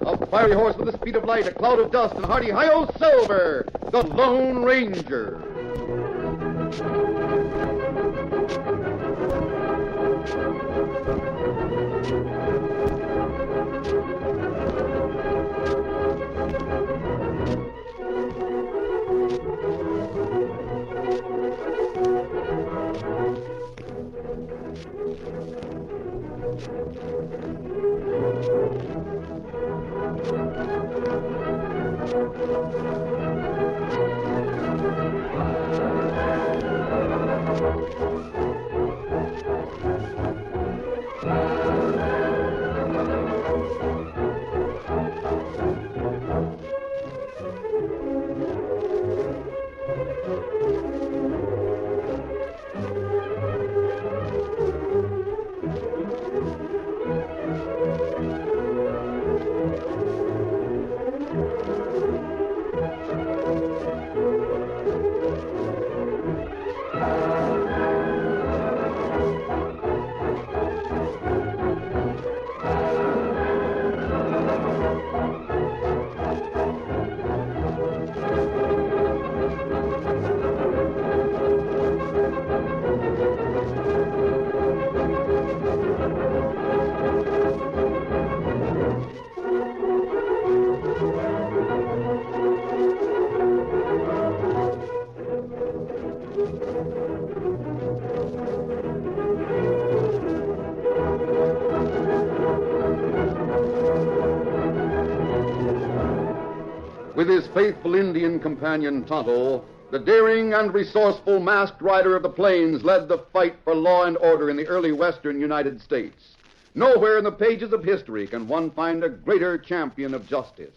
A fiery horse with the speed of light, a cloud of dust, and hearty hi-yo Silver, the Lone Ranger. With his faithful Indian companion Tonto, the daring and resourceful masked rider of the plains led the fight for law and order in the early western United States. Nowhere in the pages of history can one find a greater champion of justice.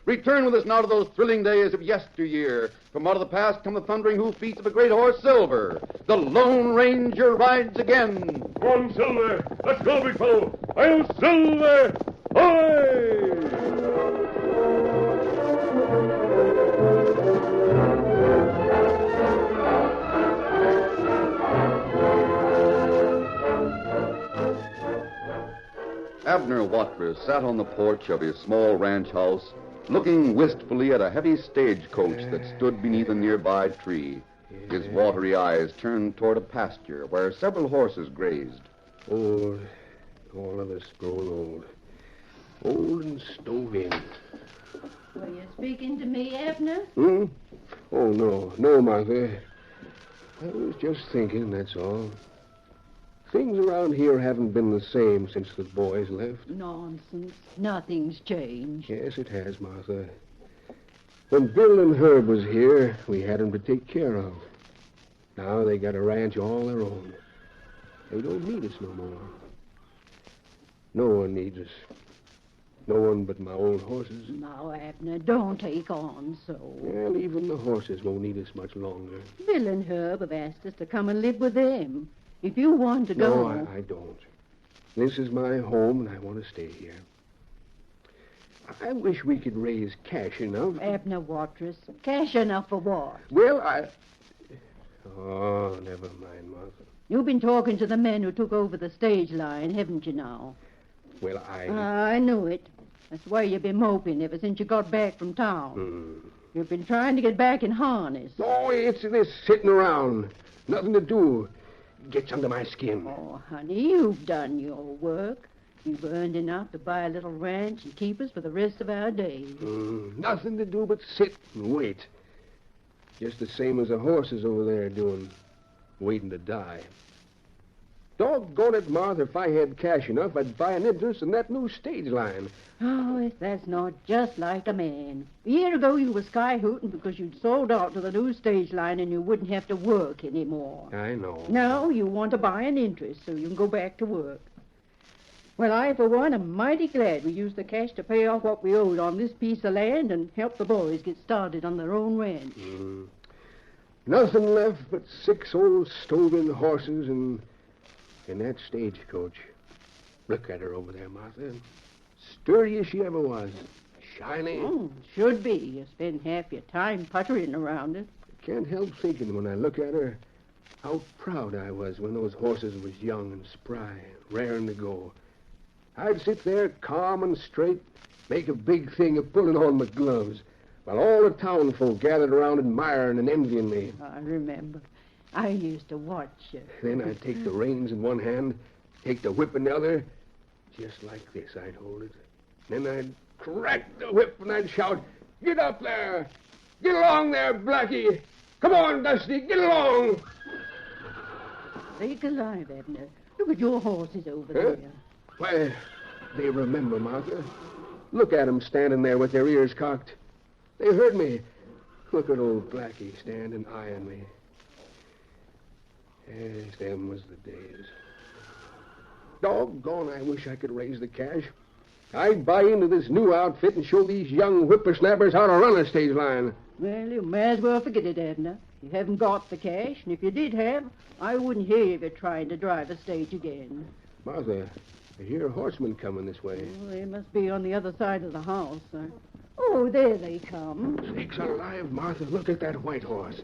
Return with us now to those thrilling days of yesteryear. From out of the past come the thundering hoofbeats of a great horse, Silver. The Lone Ranger rides again. Come on, Silver. Let's go, big fellow. I'll Silver. Hoy! Abner Watrous sat on the porch of his small ranch house, looking wistfully at a heavy stagecoach that stood beneath a nearby tree. His watery eyes turned toward a pasture where several horses grazed. Old. All of us growing old. Old and stove in. Were you speaking to me, Abner? Hmm? Oh, no. No, Martha. I was just thinking, that's all. Things around here haven't been the same since the boys left. Nonsense. Nothing's changed. Yes, it has, Martha. When Bill and Herb was here, we had 'em to take care of. Now they got a ranch all their own. They don't need us no more. No one needs us. No one but my old horses. Now, Abner, don't take on so. Well, even the horses won't need us much longer. Bill and Herb have asked us to come and live with them. If you want to go... No, I don't. This is my home, and I want to stay here. I wish we could raise cash enough. Abner Watrous, cash enough for what? Well, Oh, never mind, Martha. You've been talking to the men who took over the stage line, haven't you now? Well, I knew it. That's why you've been moping ever since you got back from town. You've been trying to get back in harness. Oh, it's this sitting around. Nothing to do. Gets under my skin. Oh, honey, you've done your work. You've earned enough to buy a little ranch and keep us for the rest of our days. Nothing to do but sit and wait. Just the same as the horses over there doing, waiting to die. Doggone it, Martha, if I had cash enough, I'd buy an interest in that new stage line. Oh, if that's not just like a man. A year ago you were sky-hooting because you'd sold out to the new stage line and you wouldn't have to work anymore. I know. Now you want to buy an interest so you can go back to work. Well, I, for one, am mighty glad we used the cash to pay off what we owed on this piece of land and help the boys get started on their own ranch. Nothing left but 6 old stove-in horses and that stagecoach. Look at her over there, Martha. Sturdy as she ever was. Shiny. Should be. You spend half your time puttering around it. Can't help thinking when I look at her How proud I was when those horses was young and spry, raring to go. I'd sit there calm and straight, make a big thing of pulling on my gloves, while all the town folk gathered around admiring and envying me. I remember. I used to watch you. Then I'd take the reins in one hand, take the whip in the other. Just like this, I'd hold it. Then I'd crack the whip and I'd shout, "Get up there! Get along there, Blackie! Come on, Dusty, get along!" Stay alive, Abner. Look at your horses over Huh? there. Why, they remember, Martha. Look at 'em standing there with their ears cocked. They heard me. Look at old Blackie standing eyeing me. Yes, them was the days. Doggone, I wish I could raise the cash. I'd buy into this new outfit and show these young whippersnappers how to run a stage line. Well, you may as well forget it, Abner. You haven't got the cash, and if you did have, I wouldn't hear of you trying to drive a stage again. Martha, I hear horsemen coming this way. Well, they must be on the other side of the house. Oh, there they come. Sakes alive, Martha, look at that white horse.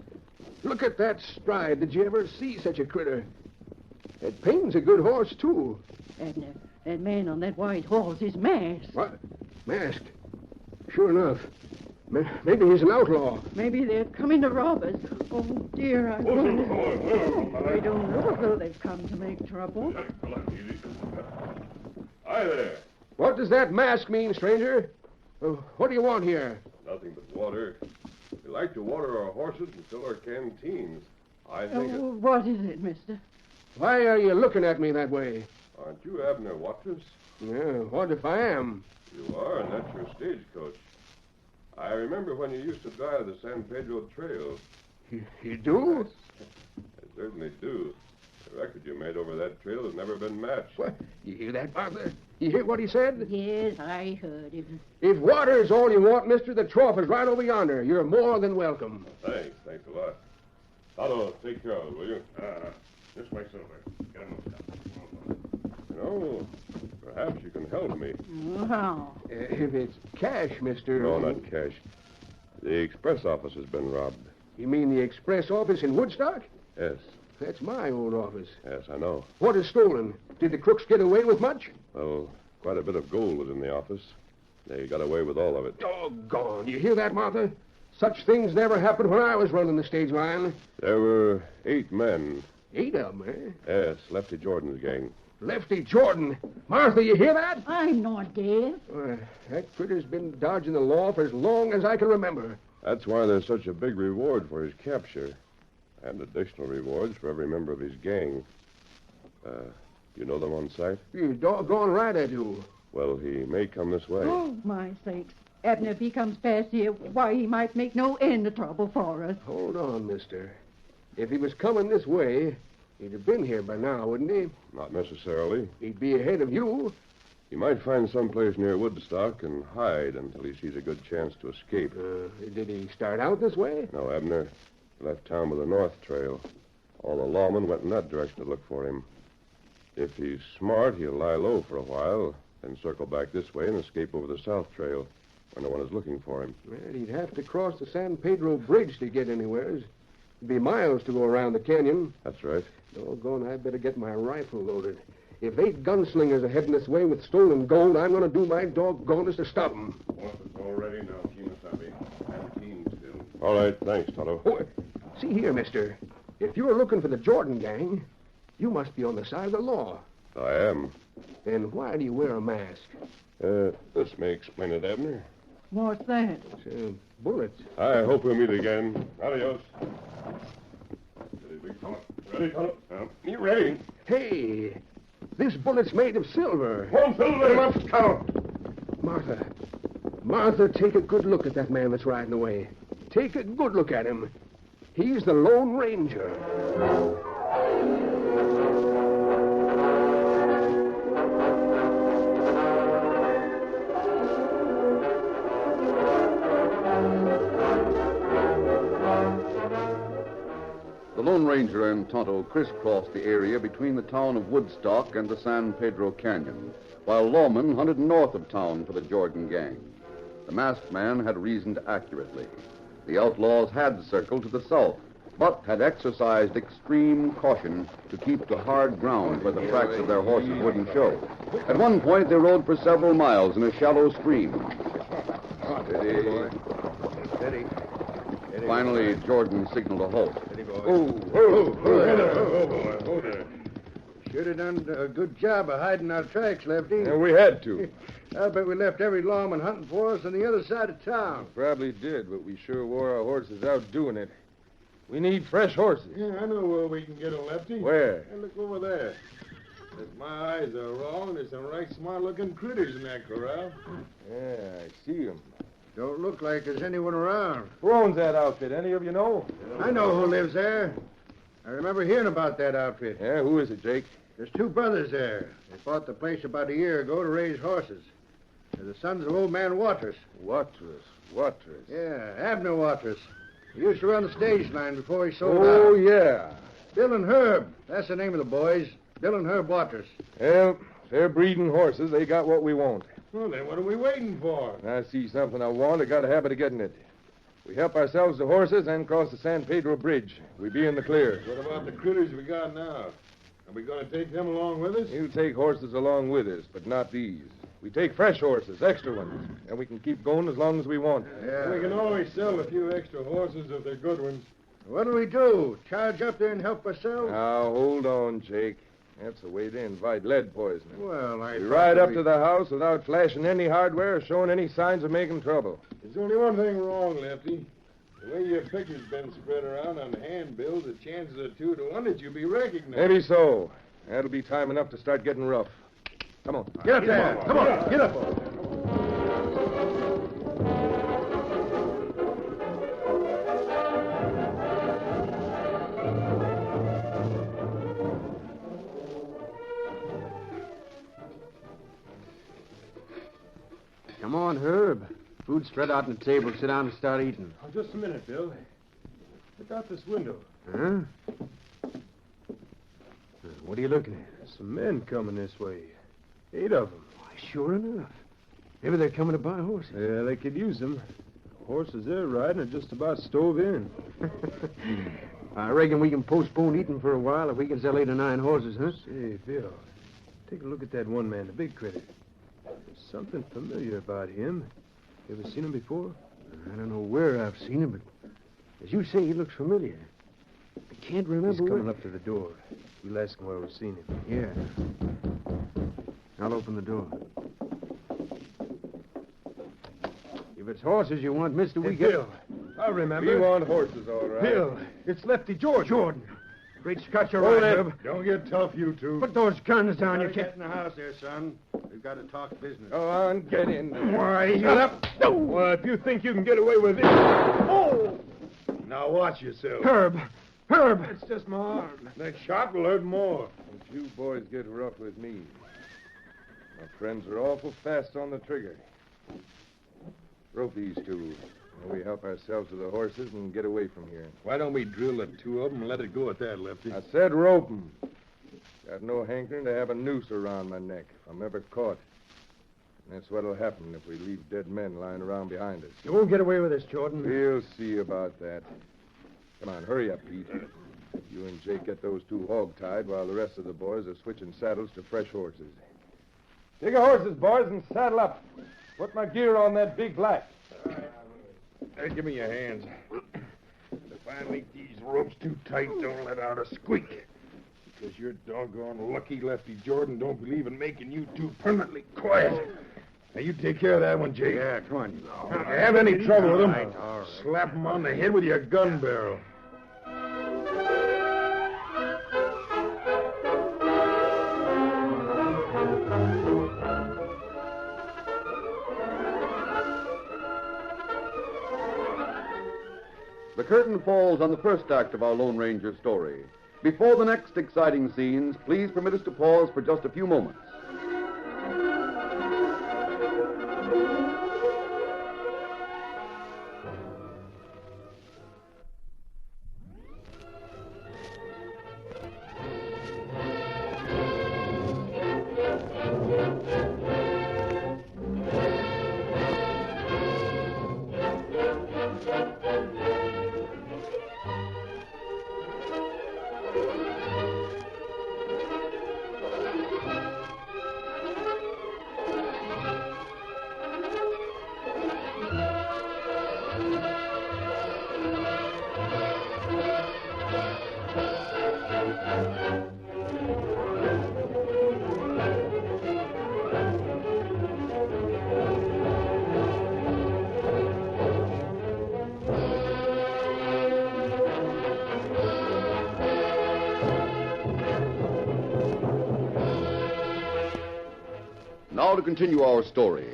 Look at that stride. Did you ever see such a critter? That Payne's a good horse, too. Abner, that man on that white horse is masked. What? Masked? Sure enough. Maybe he's an outlaw. Maybe they're coming to rob us. Oh, dear, I don't know as though they've come to make trouble. Hi there. What does that mask mean, stranger? What do you want here? Nothing but water. We like to water our horses and fill our canteens. I think Oh, what is it, mister? Why are you looking at me that way? Aren't you Abner Watrous? Yeah, what if I am? You are, and that's your stagecoach. I remember when you used to drive the San Pedro Trail. You do? I certainly do. The record you made over that trail has never been matched. What? You hear that, Martha? You hear what he said? Yes, I heard him. If water is all you want, mister, the trough is right over yonder. You're more than welcome. Thanks a lot. Otto, take care of it, will you? This way, Silver. Get him up. You know, perhaps you can help me. How? If it's cash, mister... No, not cash. The express office has been robbed. You mean the express office in Woodstock? Yes, That's my old office. yes, I know. What is stolen? Did the crooks get away with much? Well, quite a bit of gold was in the office. They got away with all of it. Doggone. You hear that, Martha? Such things never happened when I was running the stage line. There were 8 men. 8 of them, eh? Yes, Lefty Jordan's gang. Lefty Jordan. Martha, you hear that? I'm not deaf. That critter's been dodging the law for as long as I can remember. That's why there's such a big reward for his capture. And additional rewards for every member of his gang. You know them on sight? You doggone right I do. Well, he may come this way. Oh, my sakes. Abner, if he comes past here, why, he might make no end of trouble for us. Hold on, mister. If he was coming this way, he'd have been here by now, wouldn't he? Not necessarily. He'd be ahead of you. He might find someplace near Woodstock and hide until he sees a good chance to escape. Did he start out this way? No, Abner. He left town with the North Trail. All the lawmen went in that direction to look for him. If he's smart, he'll lie low for a while, then circle back this way and escape over the South Trail, where no one is looking for him. Well, he'd have to cross the San Pedro Bridge to get anywheres. It'd be miles to go around the canyon. That's right. Doggone, I better get my rifle loaded. If 8 gunslingers are heading this way with stolen gold, I'm going to do my doggonest to stop them. Horses all ready now, Kemosabe. Canteen still. All right, thanks, Toto. Oh, see here, mister. If you're looking for the Jordan gang, you must be on the side of the law. I am. Then why do you wear a mask? This may explain it, Abner. What's that? It's bullets. I hope we'll meet again. Adios. Ready, big fella? Ready, Toto? You ready? Hey, this bullet's made of silver. One silver left, Toto. Martha, take a good look at that man that's riding away. Take a good look at him. He's the Lone Ranger. The Lone Ranger and Tonto crisscrossed the area between the town of Woodstock and the San Pedro Canyon, while lawmen hunted north of town for the Jordan gang. The masked man had reasoned accurately. The outlaws had circled to the south, but had exercised extreme caution to keep to hard ground where the tracks of their horses wouldn't show. At one point, they rode for several miles in a shallow stream. Steady. Finally, Jordan signaled a halt. Hold there. Should have done a good job of hiding our tracks, Lefty. Yeah, we had to. I bet we left every lawman hunting for us on the other side of town. Probably did, but we sure wore our horses out doing it. We need fresh horses. Yeah, I know where we can get a Lefty. Where? Hey, look over there. If my eyes are wrong, there's some right smart-looking critters in that corral. Yeah, I see them. Don't look like there's anyone around. Who owns that outfit? Any of you know? I know who lives there. I remember hearing about that outfit. Yeah, who is it, Jake? There's two brothers there. They bought the place about a year ago to raise horses. They're the sons of old man Waters. Waters. Yeah, Abner Waters. He used to run the stage line before he sold out. Oh, yeah. Bill and Herb. That's the name of the boys. Bill and Herb Waters. Well, they're breeding horses. They got what we want. Well, then what are we waiting for? I see something I want. I got a habit of getting it. We help ourselves to horses and cross the San Pedro Bridge. We be in the clear. What about the critters we got now? Are we going to take them along with us? You take horses along with us, but not these. We take fresh horses, extra ones, and we can keep going as long as we want. Yeah. We can always sell a few extra horses if they're good ones. What'll we do? Charge up there and help ourselves? Now, hold on, Jake. That's the way to invite lead poisoning. Well, We ride up to the house without flashing any hardware or showing any signs of making trouble. There's only one thing wrong, Lefty. The way your picture's been spread around on the handbills, the chances are 2 to 1 that you'll be recognized. Maybe so. That'll be time enough to start getting rough. Come on. Get up there. Come on. Get up. Come on, Herb. Food's spread out on the table. Sit down and start eating. Oh, just a minute, Bill. Look out this window. Huh? What are you looking at? There's some men coming this way. 8 of them. Why, sure enough. Maybe they're coming to buy horses. Yeah, they could use them. The horses they're riding are just about stove in. I reckon we can postpone eating for a while if we can sell 8 or 9 horses, huh? Say, Bill, take a look at that one man, the big critter. There's something familiar about him. You ever seen him before? I don't know where I've seen him, but as you say, he looks familiar. I can't remember He's coming up to the door. We'll ask him where we've seen him. Yeah. I'll open the door. If it's horses you want, mister, we get... Bill, I remember. We want horses, all right. Bill, it's Lefty George. Jordan. Great Scott, you're Hold right, it. Herb. Don't get tough, you two. Put those guns down, you Get can't... in the house there, son. We've got to talk business. Go on, get in. Why, you... up. Well, if you think you can get away with it... Oh! Now watch yourself. Herb. Herb. It's just my arm. That shot will hurt more. Don't you boys get rough with me. My friends are awful fast on the trigger. Rope these two. We help ourselves to the horses and get away from here. Why don't we drill the 2 of them and let it go at that, Lefty? I said rope 'em. Got no hankering to have a noose around my neck if I'm ever caught. And that's what'll happen if we leave dead men lying around behind us. You won't get away with this, Jordan. We'll see about that. Come on, hurry up, Pete. You and Jake get those 2 hog-tied while the rest of the boys are switching saddles to fresh horses. Take your horses, boys, and saddle up. Put my gear on that big black. Hey, give me your hands. If I make these ropes too tight, don't let out a squeak. Because you're doggone lucky, Lefty Jordan don't believe in making you two permanently quiet. Now, you take care of that one, Jake. Yeah, come on. If you have any trouble with them, All right. slap them on the head with your gun barrel. The curtain falls on the first act of our Lone Ranger story. Before the next exciting scenes, please permit us to pause for just a few moments. Now to continue our story.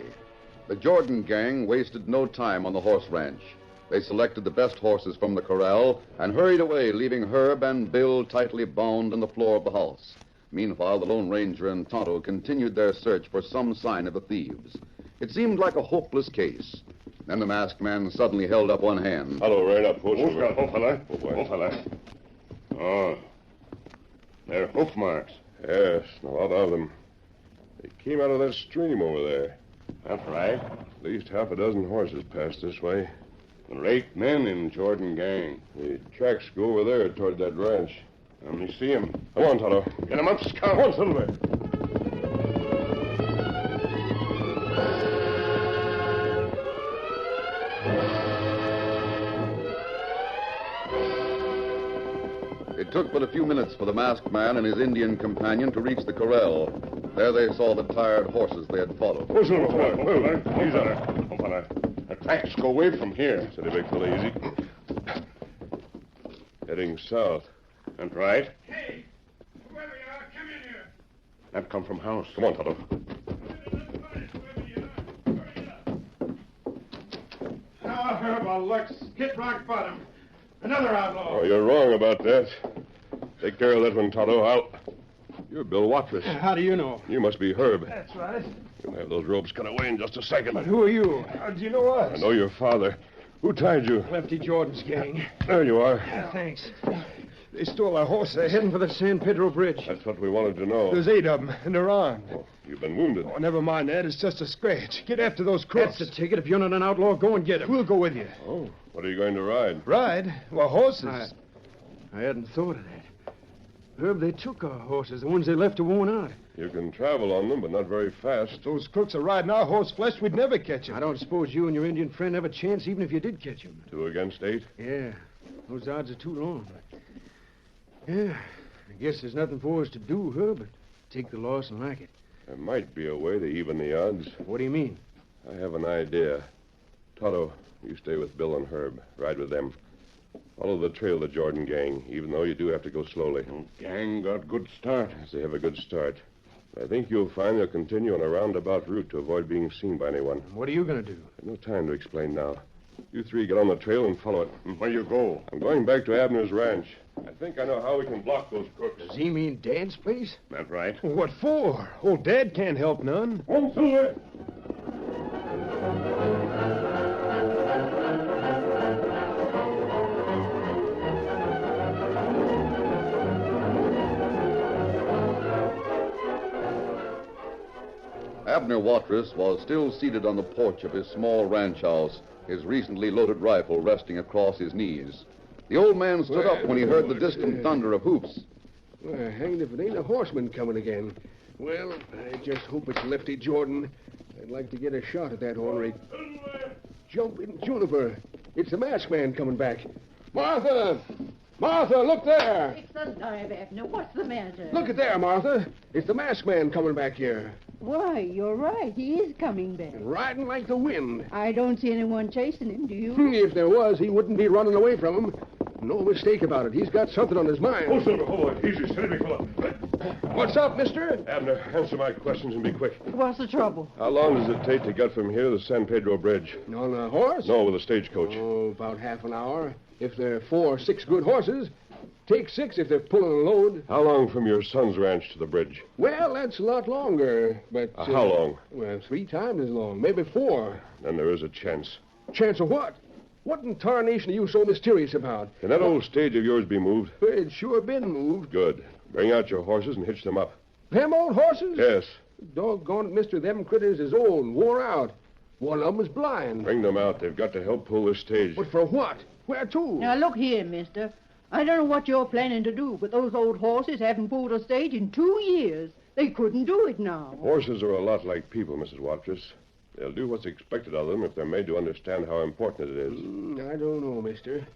The Jordan gang wasted no time on the horse ranch. They selected the best horses from the corral and hurried away, leaving Herb and Bill tightly bound on the floor of the house. Meanwhile, the Lone Ranger and Tonto continued their search for some sign of the thieves. It seemed like a hopeless case. Then the masked man suddenly held up one hand. Hello, rein up, horse. Fella. Oh, they're hoof marks. Yes, a lot of them. They came out of that stream over there. That's right. At least half a dozen horses passed this way. There are 8 men in Jordan gang. The tracks go over there toward that ranch. Let me see him. Come on, Tonto. Get him up, Scout. Come on, Silver. It took but a few minutes for the masked man and his Indian companion to reach the corral. There they saw the tired horses they had followed. Oh, Silver, fella. Easy there. Fella. The tracks go away from here. Steady, big fella, easy. Heading south. That's right. Hey, whoever you are, come in here. That come from house. Come on, Tonto. Now, Herb, our luck's hit rock bottom. Another outlaw. Oh, you're wrong about that. Take care of that one, Tonto. You're Bill Watrous. How do you know? You must be Herb. That's right. You'll have those ropes cut away in just a second. But who are you? How do you know us? I know your father. Who tied you? Lefty Jordan's gang. There you are. Thanks. They stole our horse. They're heading for the San Pedro Bridge. That's what we wanted to know. There's 8 of them, and they're armed. Oh, you've been wounded. Oh, never mind that. It's just a scratch. Get after those crooks. That's the ticket. If you're not an outlaw, go and get him. We'll go with you. Oh, what are you going to ride? Ride? Well, horses. I hadn't thought of that. Herb, they took our horses. The ones they left are worn out. You can travel on them, but not very fast. Those crooks are riding our horse flesh. We'd never catch them. I don't suppose you and your Indian friend have a chance, even if you did catch him. 2 against 8? Yeah, those odds are too long. Yeah, I guess there's nothing for us to do, Herb, but take the loss and like it. There might be a way to even the odds. What do you mean? I have an idea. Tonto, you stay with Bill and Herb. Ride with them. Follow the trail of the Jordan gang, even though you do have to go slowly. Gang got good start. Yes, they have a good start. I think you'll find they'll continue on a roundabout route to avoid being seen by anyone. What are you going to do? I've no time to explain now. You 3 get on the trail and follow it. Where you go? I'm going back to Abner's ranch. I think I know how we can block those crooks. Does he mean Dad's place? That's right. What for? Old Dad can't help none. On, Silver! Abner Watrous was still seated on the porch of his small ranch house, his recently loaded rifle resting across his knees. The old man stood up when he heard the distant thunder of hoofs. Well, hanged if it ain't a horseman coming again. Well, I just hope it's Lefty Jordan. I'd like to get a shot at that ornery. Jump in, Juniper. It's the masked man coming back. Martha! Martha, look there! It's alive, Abner. What's the matter? Look at there, Martha. It's the masked man coming back here. Why, you're right. He is coming back. Riding like the wind. I don't see anyone chasing him, do you? If there was, he wouldn't be running away from him. No mistake about it. He's got something on his mind. Oh, Silver, hold on. Easy, steady, big fella. What's up, mister? Abner, answer my questions and be quick. What's the trouble? How long does it take to get from here to the San Pedro Bridge? On a horse? No, with a stagecoach. Oh, about half an hour. If there are 4 or 6 good horses. Take 6 if they're pulling a load. How long from your son's ranch to the bridge? Well, that's a lot longer, but... How long? Well, 3 times as long, maybe 4. Then there is a chance. Chance of what? What in tarnation are you so mysterious about? Can that old stage of yours be moved? It's sure been moved. Good. Bring out your horses and hitch them up. Them old horses? Yes. Doggone it, mister, them critters is old and wore out. One of them is blind. Bring them out. They've got to help pull this stage. But for what? Where to? Now, look here, mister. I don't know what you're planning to do, but those old horses haven't pulled a stage in 2 years. They couldn't do it now. Horses are a lot like people, Mrs. Watrous. They'll do what's expected of them if they're made to understand how important it is. I don't know, mister.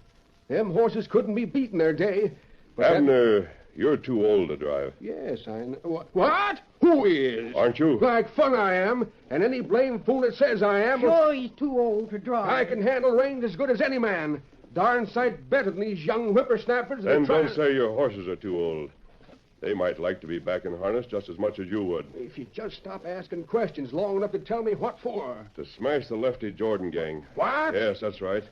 Them horses couldn't be beat in their day. But Abner, you're too old to drive. Yes, I know. What? Who is? Aren't you? Like fun I am, and any blame fool that says I am... Sure, he's too old to drive. I can handle reins as good as any man. Darn sight better than these young whippersnappers. Then don't say your horses are too old. They might like to be back in harness just as much as you would. If you just stop asking questions long enough to tell me what for. To smash the Lefty Jordan gang. What? Yes, that's right.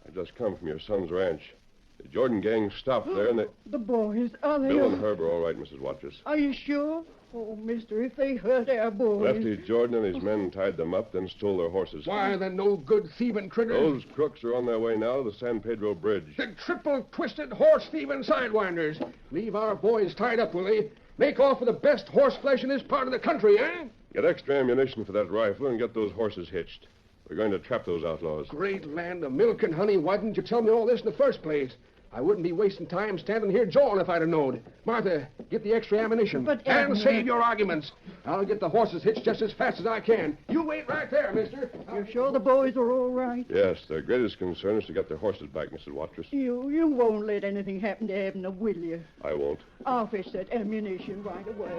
I just come from your son's ranch. The Jordan gang stopped there and they... The boys, are they... Bill and Herb are all right, Mrs. Waters. Are you sure? Oh, mister, if they hurt our boys... Lefty Jordan and his men tied them up, then stole their horses. Why, the no good thieving critters. Those crooks are on their way now to the San Pedro Bridge. The triple-twisted horse-thieving sidewinders. Leave our boys tied up, will they? Make off with the best horse flesh in this part of the country, eh? Get extra ammunition for that rifle and get those horses hitched. We're going to trap those outlaws. Great land of milk and honey. Why didn't you tell me all this in the first place? I wouldn't be wasting time standing here jawing if I'd have known. Martha, get the extra ammunition. But, and Abner... save your arguments. I'll get the horses hitched just as fast as I can. You wait right there, mister. You're sure the boys are all right? Yes, their greatest concern is to get their horses back, Mrs. Waters. You won't let anything happen to Abner, will you? I won't. I'll fetch that ammunition right away.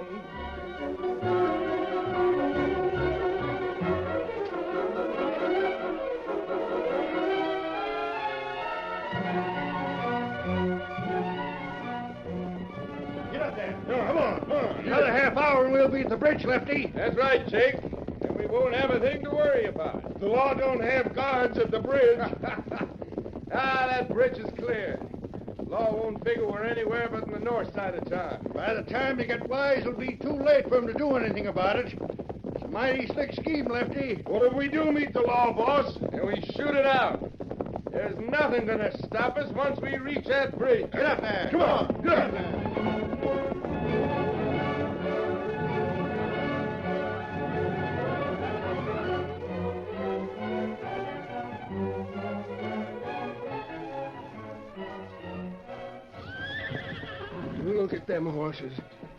Come on. Another half hour and we'll be at the bridge, Lefty. That's right, Jake. And we won't have a thing to worry about. The law don't have guards at the bridge. That bridge is clear. Law won't figure we're anywhere but in the north side of town. By the time you get wise, it'll be too late for him to do anything about it. It's a mighty slick scheme, Lefty. What if we do meet the law, boss? And we shoot it out. There's nothing gonna stop us once we reach that bridge. Get up there. Come on. Get up there. Look at them horses.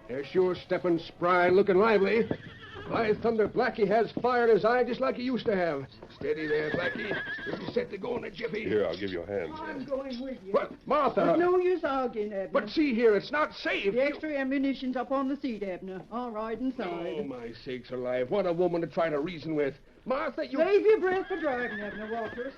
They're sure stepping spry and looking lively. By thunder, Blackie has fire in his eye just like he used to have. Steady there, Blackie. We'll be set to go in a jiffy. Here, I'll give you a hand. I'm going with you. What? Martha! There's no use arguing, Abner. But see here, it's not safe. The extra ammunition's up on the seat, Abner. I'll ride inside. Oh, my sakes alive. What a woman to try to reason with. Martha, you... Save your breath for driving, Abner Walters.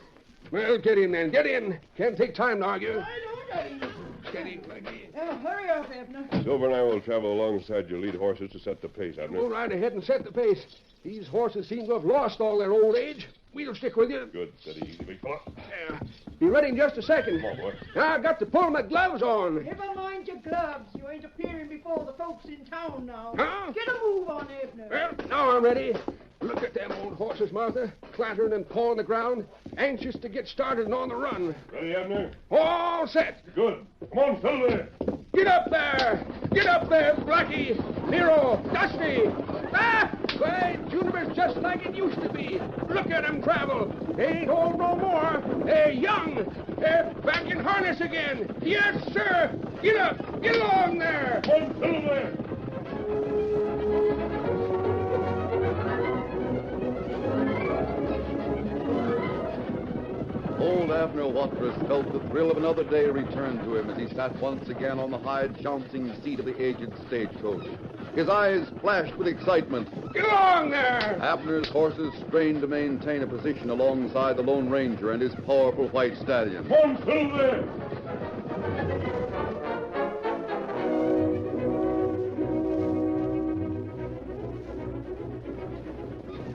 Well, get in then. Get in. Can't take time to argue. I don't. Steady, Blackie. Hurry up, Abner. Silver and I will travel alongside your lead horses to set the pace, Abner. Go right ahead and set the pace. These horses seem to have lost all their old age. We'll stick with you. Good. Steady, easy, big fella. Yeah. Be ready in just a second. Come on, boy. Now, I've got to pull my gloves on. Never mind your gloves. You ain't appearing before the folks in town now. Huh? Get a move on, Abner. Well, now I'm ready. Look at them old horses, Martha, clattering and pawing the ground, anxious to get started and on the run. Ready, Abner? All set. Good. Come on, Silver. Get up there! Get up there, Blackie! Nero! Dusty! Ah! Why, Juniper's just like it used to be. Look at 'em travel. They ain't old no more. They're young. They're back in harness again. Yes, sir. Get up. Get along there. Come on, Silver. Old Abner Watrous felt the thrill of another day return to him as he sat once again on the high jouncing seat of the aged stagecoach. His eyes flashed with excitement. Get along there. Abner's horses strained to maintain a position alongside the Lone Ranger and his powerful white stallion. Come on, Silver.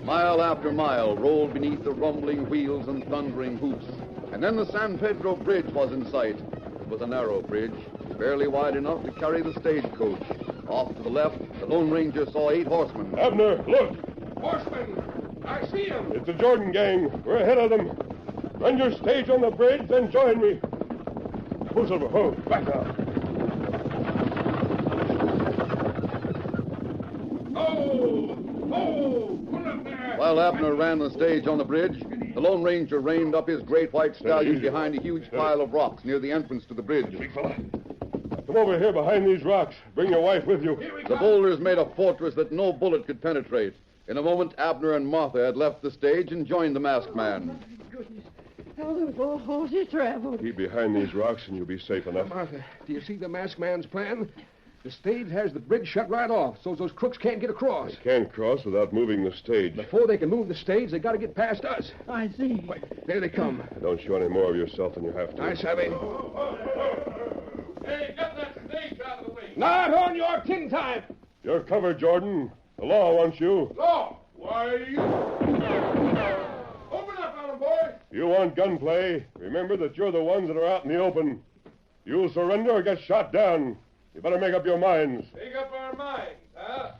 Mile after mile rolled beneath the rumbling wheels and thundering hoofs. And then the San Pedro Bridge was in sight. It was a narrow bridge, barely wide enough to carry the stagecoach. Off to the left, the Lone Ranger saw 8 horsemen. Abner, look. Horsemen, I see 'em. It's the Jordan gang. We're ahead of them. Run your stage on the bridge, then join me. Oh, Silver, oh, back now. Pull up there. While Abner ran the stage on the bridge, the Lone Ranger reined up his great white stallion behind a huge pile of rocks near the entrance to the bridge. Big fella. Come over here behind these rocks. Bring your wife with you. The boulders made a fortress that no bullet could penetrate. In a moment, Abner and Martha had left the stage and joined the masked man. Goodness. How those old horses traveled. Keep behind these rocks and you'll be safe enough. Martha, do you see the masked man's plan? The stage has the bridge shut right off, so those crooks can't get across. They can't cross without moving the stage. Before they can move the stage, they got to get past us. I see. Wait, there they come. Don't show any more of yourself than you have to. I savvy. Hey, get that stage out of the way. Not on your tin time. You're covered, Jordan. The law wants you. Law? Why, you... Open up on him, boy. You want gunplay? Remember that you're the ones that are out in the open. You'll surrender or get shot down. You better make up your minds. Make up our minds, huh?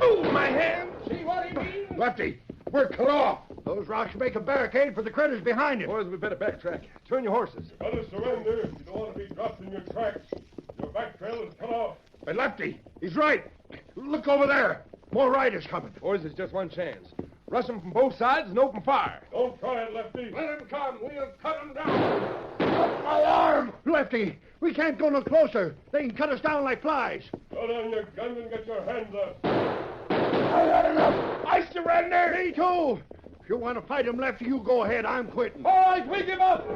Oh, my hand! See what he means? Lefty, we're cut off. Those rocks make a barricade for the critters behind it. Boys, we better backtrack. Turn your horses. Better surrender. You don't want to be dropped in your tracks. Your back trail is cut off. Hey, Lefty, he's right. Look over there. More riders coming. Boys, there's just one chance. Rush them from both sides and open fire. Don't try it, Lefty. Let him come. We'll cut him down. My arm! Lefty, we can't go no closer. They can cut us down like flies. Put on your gun and get your hands up. I had enough. I surrender. Me too. If you want to fight him, Lefty, you go ahead. I'm quitting. All right, we give up.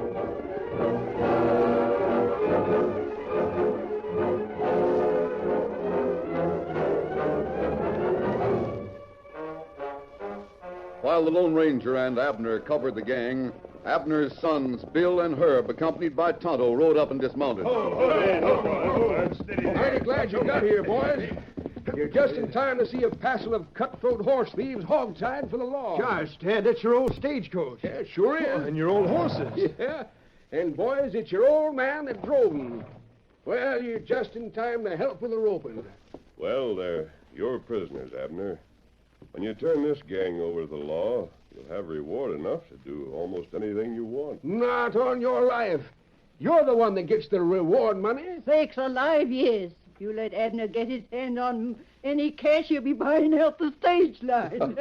While the Lone Ranger and Abner covered the gang, Abner's sons, Bill and Herb, accompanied by Tonto, rode up and dismounted. Mighty glad you got here, boys. You're just in time to see a passel of cutthroat horse thieves hog-tied for the law. Gosh, Ted, that's your old stagecoach. Yeah, sure is. And your old horses. Yeah. And, boys, it's your old man that drove them. Well, you're just in time to help with the roping. Well, they're your prisoners, Abner. When you turn this gang over to the law, you'll have reward enough to do almost anything you want. Not on your life. You're the one that gets the reward money. Sakes alive, yes. If you let Abner get his hand on any cash, he'll be buying out the stage line.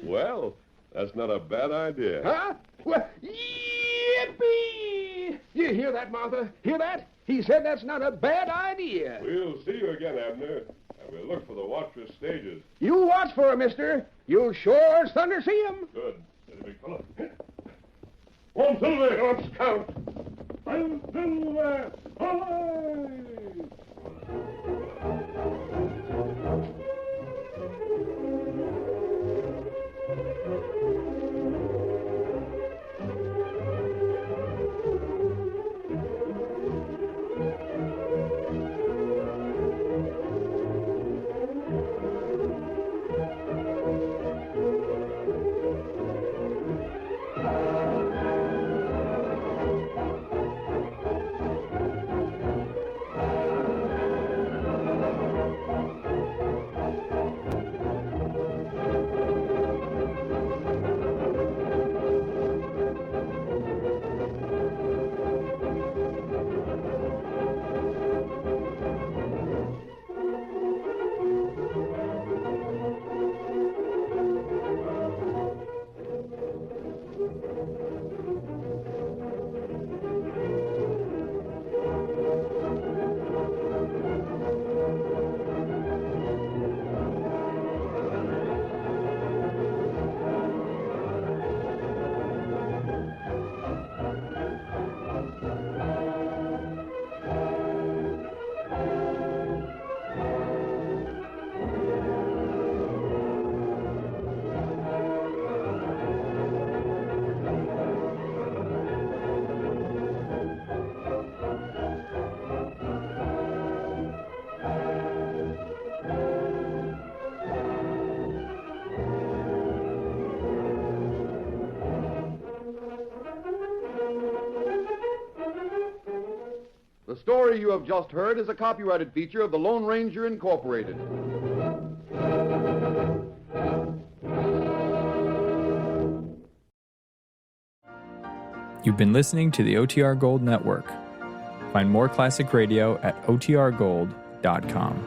Well, that's not a bad idea. Huh? Well, yippee! You hear that, Martha? Hear that? He said that's not a bad idea. We'll see you again, Abner. And we'll look for the watchers' stages. You watch for him, mister. You'll sure as thunder see him. Good. Steady, big fella. 1, Silver. Let's count. 1, Silver. Away! The story you have just heard is a copyrighted feature of the Lone Ranger Incorporated. You've been listening to the OTR Gold Network. Find more classic radio at otrgold.com.